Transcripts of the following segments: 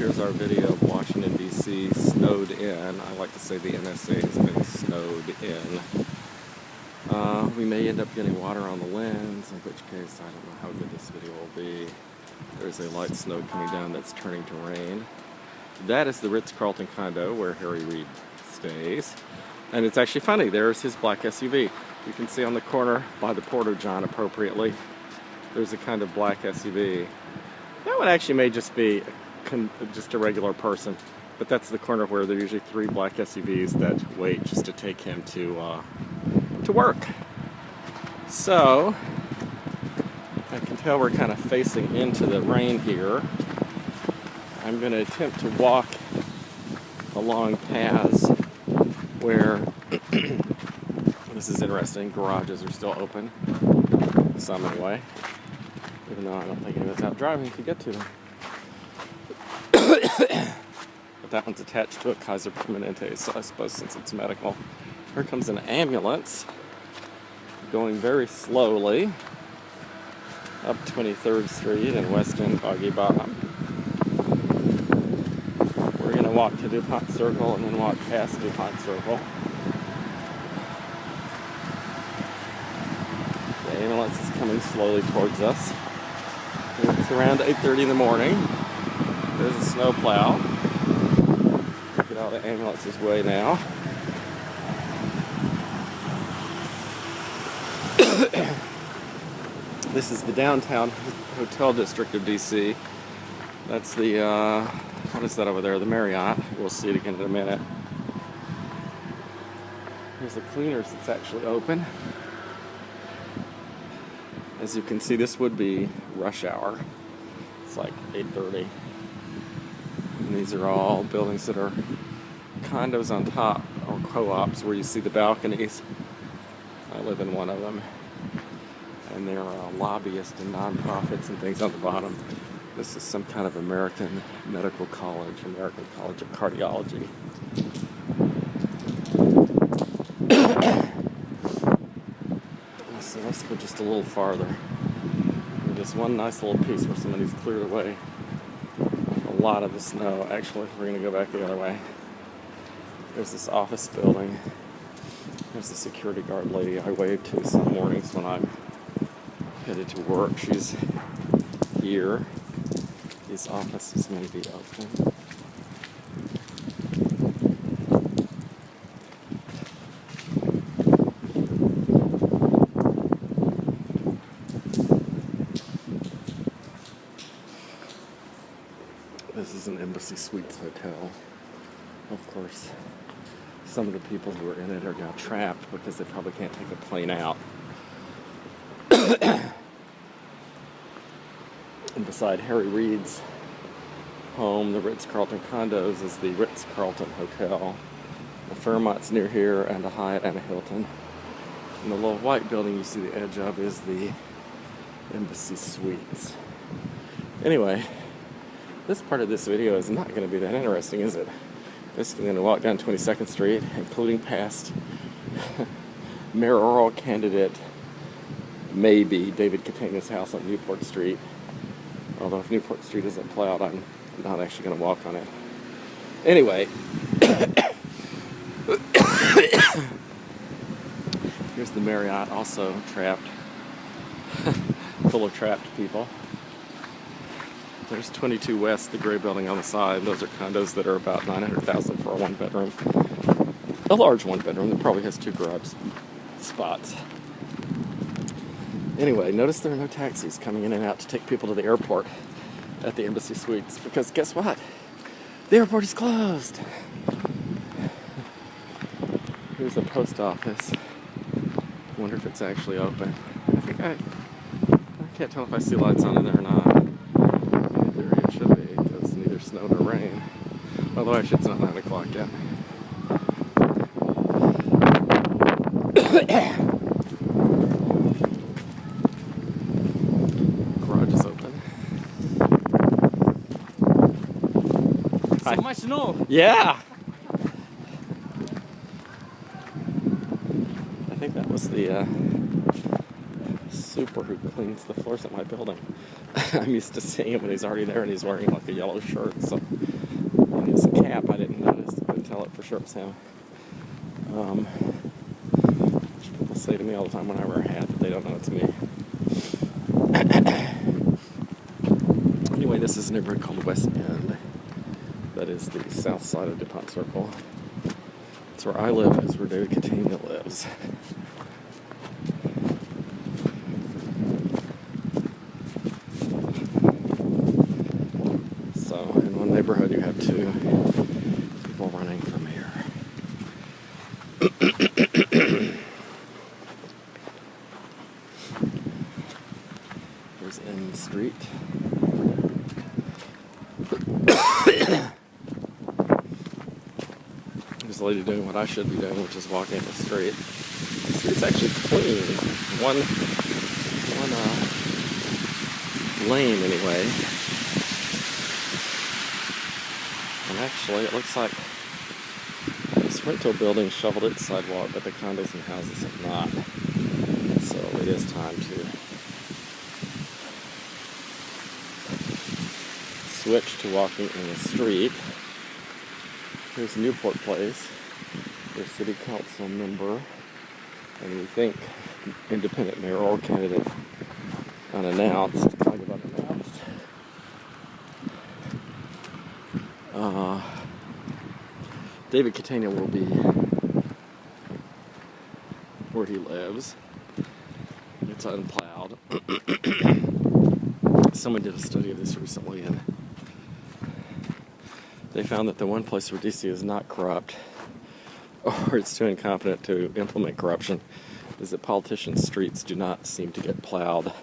Here's our video of Washington, D.C. snowed in. I like to say the NSA has been snowed in. We may end up getting water on the lens, in which case I don't know how good this video will be. There's a light snow coming down that's turning to rain. That is the Ritz-Carlton condo where Harry Reid stays. And it's actually funny, there's his black SUV. You can see on the corner by the Porta-John appropriately, there's a kind of black SUV. That one actually may just be just a regular person, but that's the corner where there are usually 3 black SUVs that wait just to take him to work. So, I can tell we're kind of facing into the rain here. I'm going to attempt to walk along paths where, this is interesting, garages are still open, some anyway, even though I don't think anyone's out driving to get to them. But that one's attached to a Kaiser Permanente, so I suppose since it's medical. Here comes an ambulance going very slowly up 23rd Street in West End, Foggy Bottom. We're going to walk to DuPont Circle and then walk past DuPont Circle. The ambulance is coming slowly towards us. It's around 8:30 in the morning. There's a snowplow. Get out of the ambulance's way now. This is the downtown hotel district of DC. That's the, what is that over there? The Marriott. We'll see it again in a minute. Here's the cleaners that's actually open. As you can see, this would be rush hour. It's like 8:30. And these are all buildings that are condos on top, or co-ops, where you see the balconies. I live in one of them. And there are lobbyists and nonprofits and things on the bottom. This is some kind of American Medical College, American College of Cardiology. So let's go just a little farther. There's one nice little piece where somebody's cleared away a lot of the snow. Actually, we're going to go back the other way. There's this office building. There's the security guard lady I wave to some mornings when I'm headed to work. She's here. These offices may be open. This is an Embassy Suites hotel. Of course, some of the people who are in it are now trapped because they probably can't take a plane out. And beside Harry Reid's home, the Ritz-Carlton condos, is the Ritz-Carlton Hotel. The Fairmont's near here, and a Hyatt and a Hilton. And the little white building you see the edge of is the Embassy Suites. Anyway, this part of this video is not going to be that interesting, is it? This is going to walk down 22nd Street, including past mayoral candidate, maybe, David Catanga's house on Newport Street. Although if Newport Street isn't plowed, I'm not actually going to walk on it. Anyway, here's the Marriott, also trapped, full of trapped people. There's 22 West, the gray building on the side. Those are condos that are about $900,000 for a 1-bedroom. A large 1-bedroom that probably has 2 garage spots. Anyway, notice there are no taxis coming in and out to take people to the airport at the Embassy Suites, because guess what? The airport is closed. Here's a post office. I wonder if it's actually open. I can't tell if I see lights on in there or not. In theory it should be, because neither snow nor rain. Although actually it's not 9 o'clock yet. So much snow. Yeah. I think that was the super who cleans the floors at my building. I'm used to seeing him when he's already there and he's wearing like a yellow shirt. So was a cap, I didn't notice. I couldn't tell it for sure it was him. Which people say to me all the time when I wear a hat that they don't know it's me. Anyway, this is a neighborhood called West End. That is the south side of DuPont Circle. It's where I live, it's where David Catania lives. So, in one neighborhood you have two people running for mayor. Here's N Street. There's a lady doing what I should be doing, which is walking the street. The street's actually clean. One lane anyway. And actually, it looks like this rental building shoveled its sidewalk, but the condos and houses have not. So it is time to switch to walking in the street. Here's Newport Place, their city council member, and we think independent mayoral candidate unannounced. Talk about announced. David Catania will be where he lives. It's unplowed. Someone did a study of this recently, and they found that the one place where DC is not corrupt, or it's too incompetent to implement corruption, is that politicians' streets do not seem to get plowed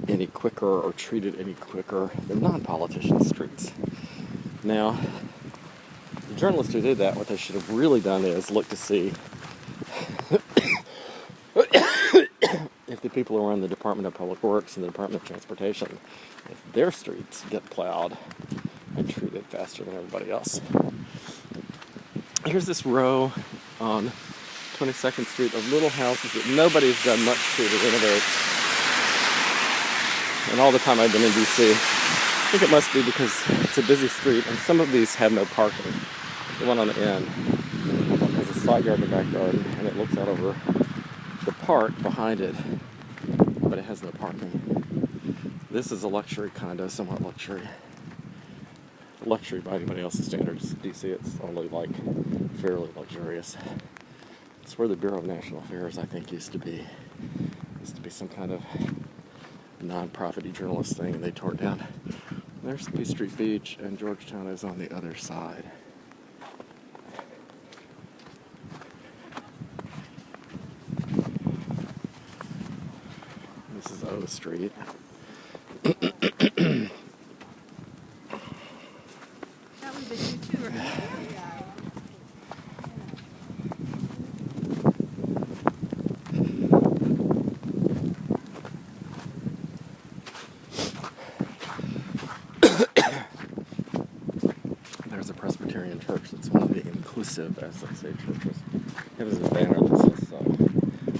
any quicker or treated any quicker than non-politician streets. Now, the journalists who did that, what they should have really done is look to see if the people who run the Department of Public Works and the Department of Transportation, if their streets get plowed and treated faster than everybody else. Here's this row on 22nd Street of little houses that nobody's done much to renovate. And all the time I've been in DC, I think it must be because it's a busy street and some of these have no parking. The one on the end has a side yard and a backyard, and it looks out over the park behind it, but it has no parking. This is a luxury condo, somewhat luxury. Luxury by anybody else's standards. DC, it's only like fairly luxurious. It's where the Bureau of National Affairs, I think, used to be. Used to be some kind of non-profit journalist thing, and they tore it down. There's P Street Beach, and Georgetown is on the other side. This is O Street. There's a Presbyterian church that's one of the inclusive, as they say, churches. It has a banner that says so.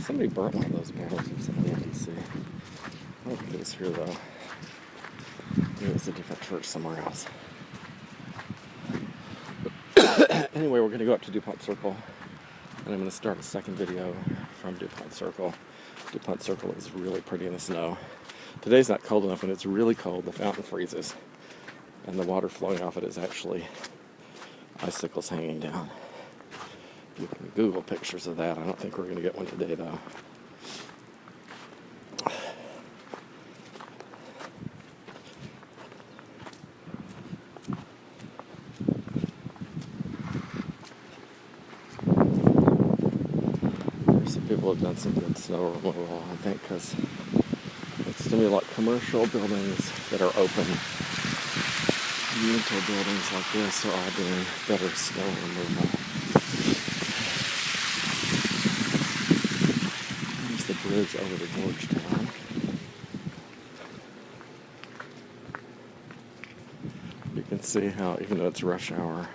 Somebody burnt one of those banners or something in DC. I don't think it was here though. Maybe it was a different church somewhere else. Anyway, we're going to go up to DuPont Circle, and I'm going to start a second video from DuPont Circle. DuPont Circle is really pretty in the snow. Today's not cold enough. When it's really cold, the fountain freezes, and the water flowing off it is actually icicles hanging down. You can Google pictures of that. I don't think we're going to get one today, though. Some people have done some good snow removal, I think, because it's to me like commercial buildings that are open. Rental buildings like this are all doing better snow removal. There's the bridge over to Georgetown. You can see how, even though it's rush hour,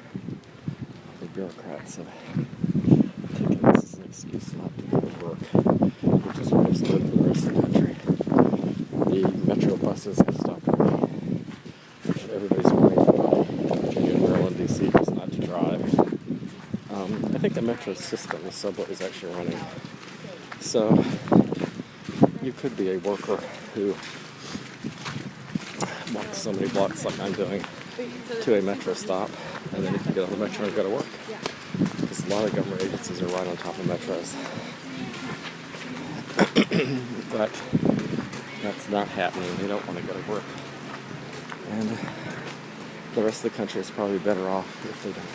the bureaucrats have taken this as an excuse not to go to work, which is what it's good for the rest of the country. The metro buses have stopped working. Everybody's running from Virginia, Maryland, DC. metro system the subway is actually running. So you could be a worker who walks so many blocks like I'm doing to a metro stop, and then you can get on the metro and go to work. Because a lot of government agencies are right on top of metros. But that's not happening. They don't want to go to work. And the rest of the country is probably better off if they don't.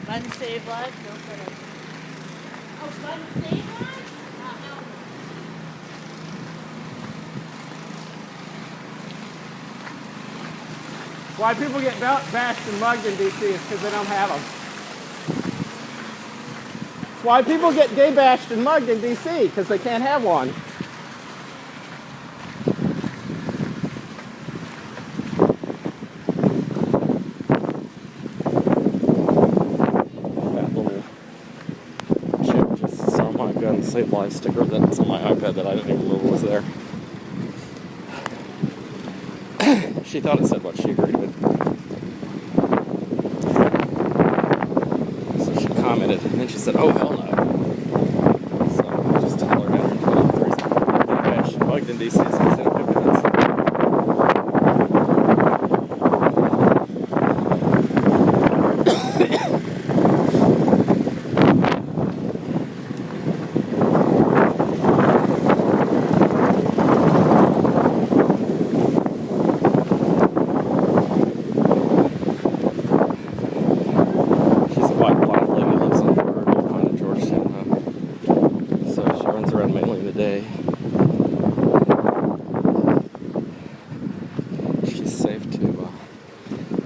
Fun save life, go for it. Oh, fun save life? Why people get bashed and mugged in DC is because they don't have them. That's why people get gay bashed and mugged in DC, because they can't have one. That little chick just saw my gun save life sticker that's on my iPad that I didn't even know was there. She thought it said what she agreed with. So she commented, and then she said, "Oh, hell no." So I just tell her down and bashed and mugged in DC because they don't have guns. Mainly in the day. She's safe to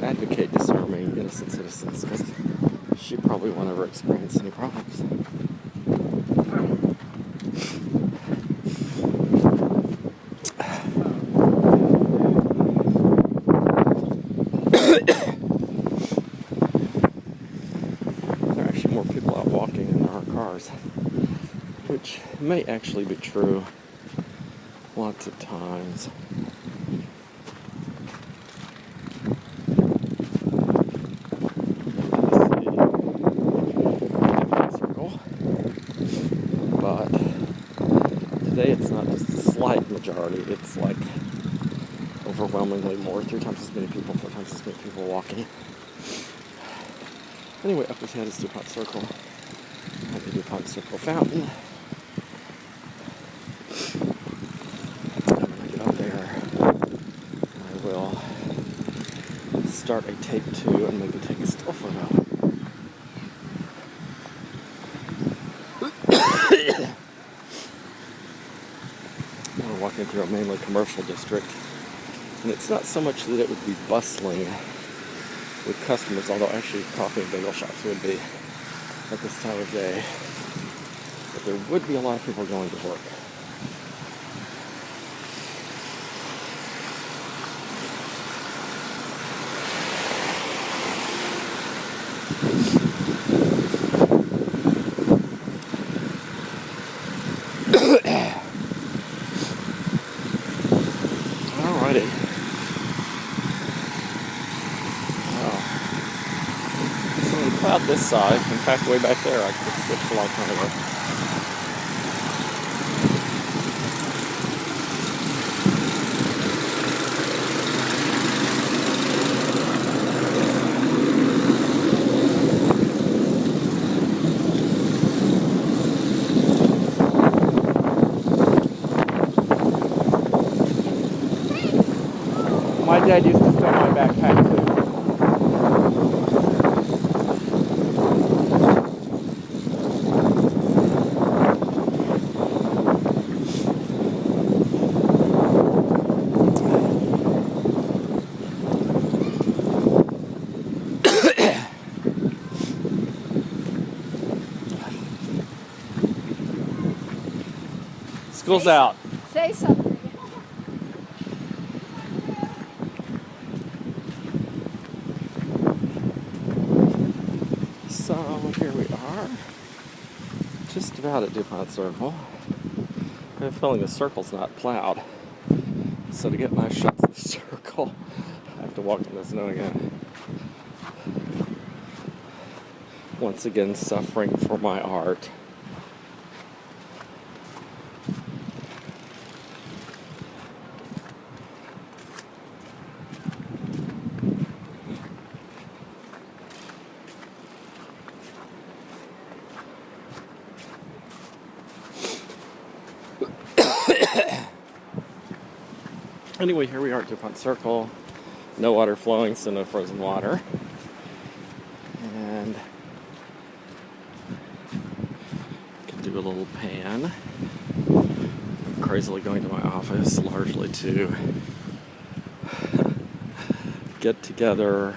advocate disarming innocent citizens because she probably won't ever experience any problems. There are actually more people out walking than there are cars, which may actually be true lots of times. Circle. But today it's not just a slight majority, it's like overwhelmingly more. 3 times as many people, 4 times as many people walking. Anyway, up ahead is DuPont Circle. At the DuPont Circle fountain. Start a take 2 and maybe take a still photo. We're walking through a mainly commercial district, and it's not so much that it would be bustling with customers, although actually coffee and bagel shops would be at this time of day, but there would be a lot of people going to work. Alrighty. Well, so we cloud this side. In fact, way back there, I could have switched a long time ago. My dad used to steal my backpack too. School's out. Say something. So here we are, just about at DuPont Circle. I have a feeling the circle's not plowed. So to get my shots of the circle, I have to walk in the snow again. Once again, suffering for my art. Anyway, here we are at DuPont Circle. No water flowing, so no frozen water. And can do a little pan. I'm crazily going to my office, largely to get together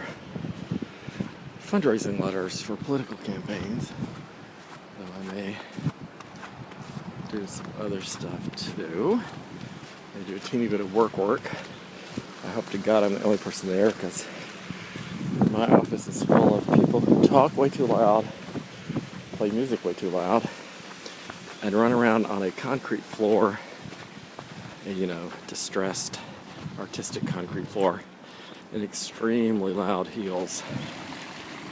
fundraising letters for political campaigns. Though I may do some other stuff too. I do a teeny bit of work. I hope to God I'm the only person there, because my office is full of people who talk way too loud, play music way too loud, and run around on a concrete floor, distressed, artistic concrete floor, in extremely loud heels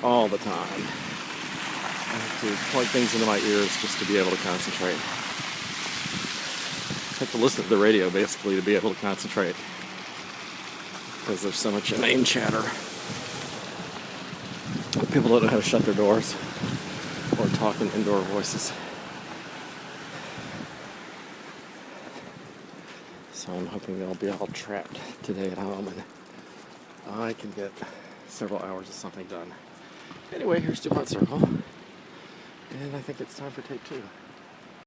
all the time. I have to plug things into my ears just to be able to concentrate. I have to listen to the radio basically to be able to concentrate, because there's so much inane chatter. People don't know how to shut their doors or talk in indoor voices. So I'm hoping they'll be all trapped today at home and I can get several hours of something done. Anyway, here's DuPont Circle, and I think it's time for take 2.